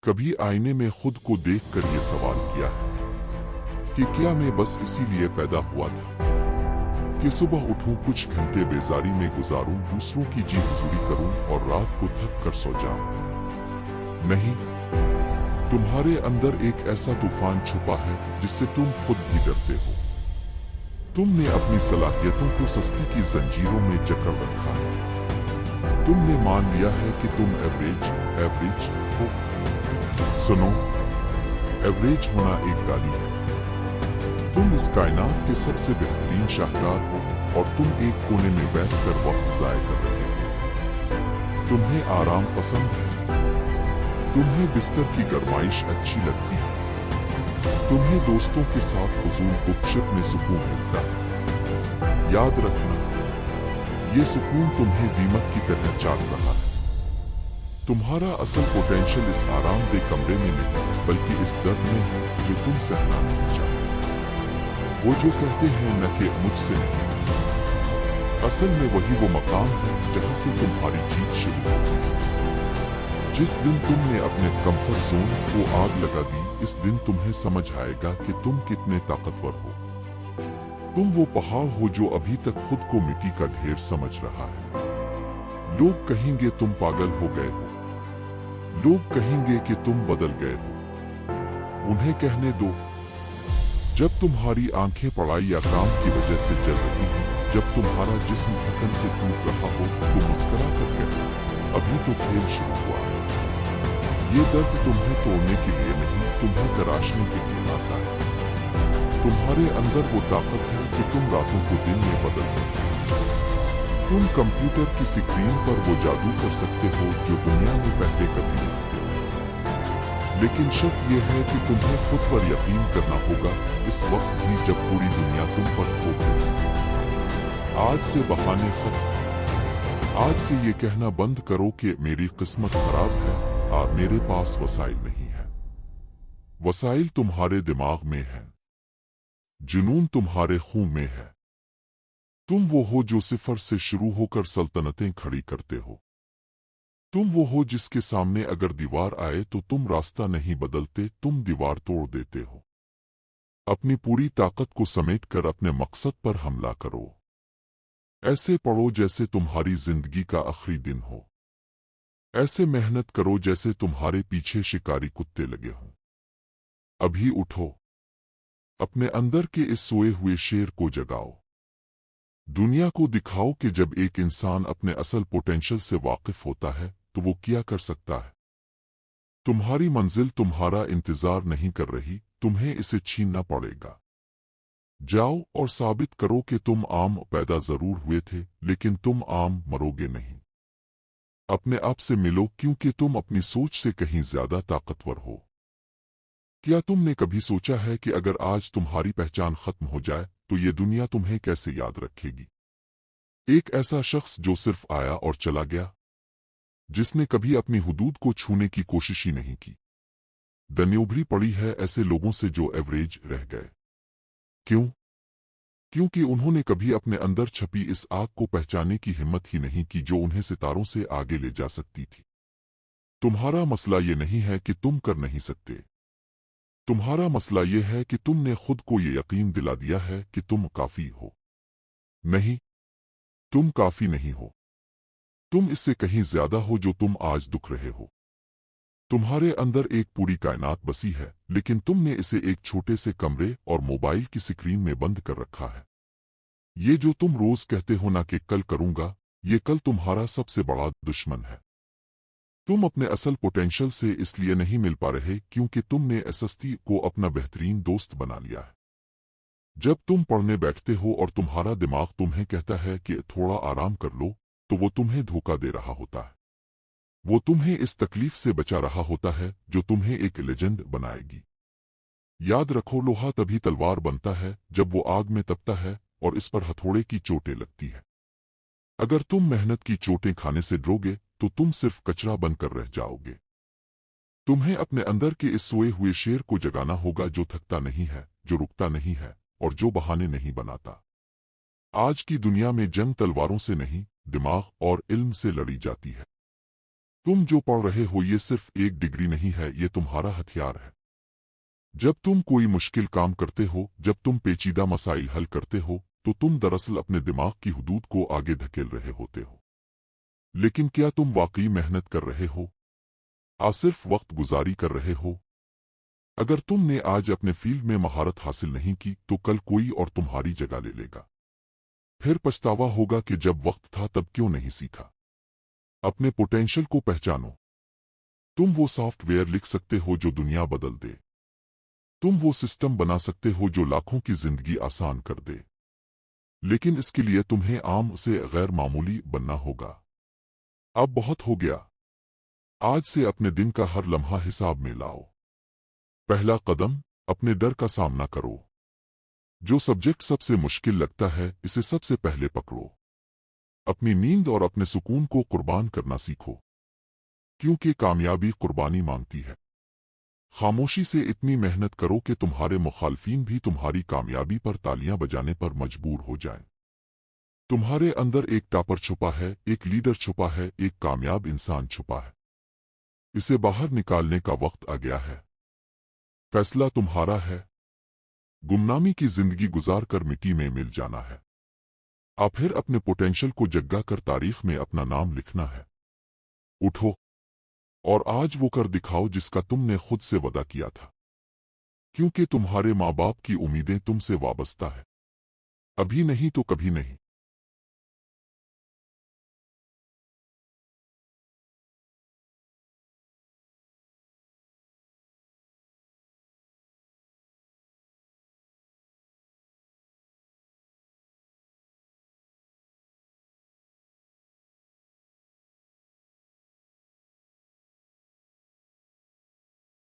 कभी आईने में खुद को देखकर ये सवाल किया है कि क्या मैं बस इसीलिए पैदा हुआ था कि सुबह उठूं, कुछ घंटे बेजारी में गुजारूं, दूसरों की जी हुजूरी करूं और रात को थक कर सो जाऊं? नहीं, तुम्हारे अंदर एक ऐसा तूफान छुपा है जिससे तुम खुद भी डरते हो। तुमने अपनी सलाहियतों को सस्ती की जंजीरों में जकड़ रखा है। तुमने मान लिया है कि तुम एवरेज हो। सुनो, एवरेज होना एक गाली है। तुम इस कायनात के सबसे बेहतरीन शाहकार हो और तुम एक कोने में बैठकर वक्त जाया कर रहे हो। तुम्हें आराम पसंद है, तुम्हें बिस्तर की गरमाइश अच्छी लगती है, तुम्हें दोस्तों के साथ फजूल गुपशप में सुकून मिलता है। याद रखना, ये सुकून तुम्हें दीमक की तरह चाट रहा है। तुम्हारा असल पोटेंशियल इस आरामदेह कमरे में नहीं, बल्कि इस दर्द में है जो तुम सहना नहीं चाहते। वो जो कहते हैं न कि मुझसे नहीं, असल में वही वो मकाम है जहां से तुम्हारी जीत शुरू होती है। जिस दिन तुमने अपने कंफर्ट जोन को आग लगा दी, इस दिन तुम्हें समझ आएगा कि तुम कितने ताकतवर हो। तुम वो पहाड़ हो जो अभी तक खुद को मिट्टी का ढेर समझ रहा है। लोग कहेंगे तुम पागल हो गए हो, लोग कहेंगे कि तुम बदल गए हो। उन्हें कहने दो। जब तुम्हारी आंखें पढ़ाई या काम की वजह से जल रही हैं, जब तुम्हारा जिस्म थकन से टूट रहा हो, तो मुस्कुरा कर कहना, अभी तो खेल शुरू हुआ। ये दर्द तुम्हें तोड़ने के लिए नहीं, तुम्हें तराशने के लिए आता है। तुम्हारे अंदर वो ताकत है कि तुम रातों को दिन में बदल सकते हो। तुम कंप्यूटर की स्क्रीन पर वो जादू कर सकते हो जो दुनिया में पहले कभी नहीं किया। लेकिन शर्त यह है कि तुम्हें खुद पर यकीन करना होगा, इस वक्त भी जब पूरी दुनिया तुम पर थोप रही है। आज से बहाने खत्म। आज से ये कहना बंद करो कि मेरी किस्मत खराब है, मेरे पास वसाइल नहीं है। वसाइल तुम्हारे दिमाग में है, जुनून तुम्हारे खून में है। तुम वो हो जो सिफर से शुरू होकर सल्तनतें खड़ी करते हो। तुम वो हो जिसके सामने अगर दीवार आए तो तुम रास्ता नहीं बदलते, तुम दीवार तोड़ देते हो। अपनी पूरी ताकत को समेटकर अपने मकसद पर हमला करो। ऐसे पढ़ो जैसे तुम्हारी जिंदगी का आखिरी दिन हो। ऐसे मेहनत करो जैसे तुम्हारे पीछे शिकारी कुत्ते लगे हों। अभी उठो, अपने अंदर के इस सोए हुए शेर को जगाओ। दुनिया को दिखाओ कि जब एक इंसान अपने असल पोटेंशियल से वाकिफ होता है तो वो क्या कर सकता है। तुम्हारी मंजिल तुम्हारा इंतजार नहीं कर रही, तुम्हें इसे छीनना पड़ेगा। जाओ और साबित करो कि तुम आम पैदा जरूर हुए थे, लेकिन तुम आम मरोगे नहीं। अपने आप से मिलो, क्योंकि तुम अपनी सोच से कहीं ज्यादा ताकतवर हो। क्या तुमने कभी सोचा है कि अगर आज तुम्हारी पहचान खत्म हो जाए तो ये दुनिया तुम्हें कैसे याद रखेगी? एक ऐसा शख्स जो सिर्फ आया और चला गया, जिसने कभी अपनी हुदूद को छूने की कोशिश ही नहीं की। दुनिया भरी पड़ी है ऐसे लोगों से जो एवरेज रह गए। क्यों? क्योंकि उन्होंने कभी अपने अंदर छपी इस आग को पहचानने की हिम्मत ही नहीं की जो उन्हें सितारों से आगे ले जा सकती थी। तुम्हारा मसला ये नहीं है कि तुम कर नहीं सकते। तुम्हारा मसला ये है कि तुमने खुद को ये यकीन दिला दिया है कि तुम काफी हो। नहीं, तुम काफी नहीं हो। तुम इससे कहीं ज्यादा हो जो तुम आज दुख रहे हो। तुम्हारे अंदर एक पूरी कायनात बसी है, लेकिन तुमने इसे एक छोटे से कमरे और मोबाइल की स्क्रीन में बंद कर रखा है। ये जो तुम रोज कहते हो ना कि कल करूंगा, ये कल तुम्हारा सबसे बड़ा दुश्मन है। तुम अपने असल पोटेंशियल से इसलिए नहीं मिल पा रहे क्योंकि तुमने एसएसटी को अपना बेहतरीन दोस्त बना लिया है। जब तुम पढ़ने बैठते हो और तुम्हारा दिमाग तुम्हें कहता है कि थोड़ा आराम कर लो, तो वो तुम्हें धोखा दे रहा होता है। वो तुम्हें इस तकलीफ से बचा रहा होता है जो तुम्हें एक लेजेंड बनाएगी। याद रखो, लोहा तभी तलवार बनता है जब वो आग में तपता है और इस पर हथौड़े की चोटें लगती है। अगर तुम मेहनत की चोटें खाने से डरोगे तो तुम सिर्फ कचरा बनकर रह जाओगे। तुम्हें अपने अंदर के इस सोए हुए शेर को जगाना होगा जो थकता नहीं है, जो रुकता नहीं है और जो बहाने नहीं बनाता। आज की दुनिया में जंग तलवारों से नहीं, दिमाग और इल्म से लड़ी जाती है। तुम जो पढ़ रहे हो ये सिर्फ एक डिग्री नहीं है, ये तुम्हारा हथियार है। जब तुम कोई मुश्किल काम करते हो, जब तुम पेचीदा मसाइल हल करते हो, तो तुम दरअसल अपने दिमाग की हुदूद को आगे धकेल रहे होते हो। लेकिन क्या तुम वाकई मेहनत कर रहे हो, या सिर्फ वक्त गुजारी कर रहे हो? अगर तुमने आज अपने फील्ड में महारत हासिल नहीं की, तो कल कोई और तुम्हारी जगह ले लेगा। फिर पछतावा होगा कि जब वक्त था तब क्यों नहीं सीखा। अपने पोटेंशियल को पहचानो। तुम वो सॉफ्टवेयर लिख सकते हो जो दुनिया बदल दे। तुम वो सिस्टम बना सकते हो जो लाखों की जिंदगी आसान कर दे। लेकिन इसके लिए तुम्हें आम से गैर मामूली बनना होगा। अब बहुत हो गया। आज से अपने दिन का हर लम्हा हिसाब में लाओ। पहला कदम, अपने डर का सामना करो। जो सब्जेक्ट सबसे मुश्किल लगता है, इसे सबसे पहले पकड़ो। अपनी नींद और अपने सुकून को कुर्बान करना सीखो, क्योंकि कामयाबी कुर्बानी मांगती है। खामोशी से इतनी मेहनत करो कि तुम्हारे मुखालफीन भी तुम्हारी कामयाबी पर तालियां बजाने पर मजबूर हो जाएं। तुम्हारे अंदर एक टॉपर छुपा है, एक लीडर छुपा है, एक कामयाब इंसान छुपा है। इसे बाहर निकालने का वक्त आ गया है। फैसला तुम्हारा है। गुमनामी की जिंदगी गुजार कर मिट्टी में मिल जाना है, आप फिर अपने पोटेंशियल को जगा कर तारीख में अपना नाम लिखना है। उठो और आज वो कर दिखाओ जिसका तुमने खुद से वादा किया था, क्योंकि तुम्हारे माँ बाप की उम्मीदें तुमसे वाबस्ता है। अभी नहीं तो कभी नहीं।